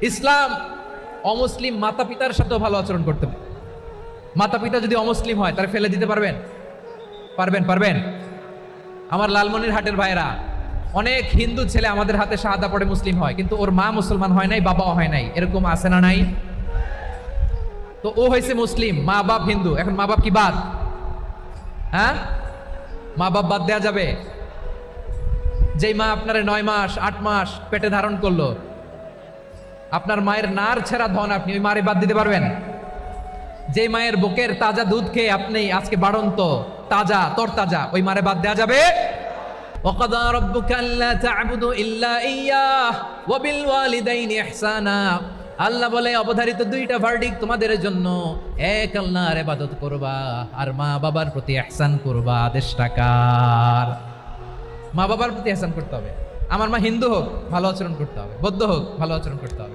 ইসলাম অমুসলিম মাতা পিতার সাথেও ভালো আচরণ করতে হবে। মাতা পিতা যদি অমুসলিম হয় তার ফেলে দিতে পারবেন? পারবেন? পারবেন? আমার লালমনির হাটের ভাইরা, অনেক হিন্দু ছেলে আমাদের হাতে শাহাদা পড়ে মুসলিম হয়, কিন্তু ওর মা মুসলমান হয় নাই, বাবাও হয় নাই। এরকম আছে না নাই? তো ও হয়েছে মুসলিম, মা বাপ হিন্দু, এখন মা বাপ কি বাদ? হ্যাঁ, মা বাপ বাদ দেয়া যাবে? যেই মা আপনার 9 মাস 8 মাস পেটে ধারণ করলো, আপনার মায়ের নার ছেঁড়া ধন, আপনি ওই মারে বাদ দিতে পারবেন? যে মায়ের বুকের তাজা দুধ খেয়ে আপনি আজকে বাড়ন্ত তাজা তরতাজা, ওই মারে বাদ দেয়া যাবে? وَقَضَى رَبُّكَ أَلَّا تَعْبُدُوا إِلَّا إِيَّاهُ وَبِالْوَالِدَيْنِ إِحْسَانًا। আল্লাহ বলে অবধারিত দুইটা ভার্ডিক তোমাদের জন্য, এক আল্লাহর ইবাদত করবা আর মা বাবার প্রতি ইহসান করবা। আদেশটা কার? মা বাবার প্রতি ইহসান করতে হবে। আমার মা হিন্দু হোক ভালো আচরণ করতে হবে, বৌদ্ধ হোক ভালো আচরণ করতে হবে।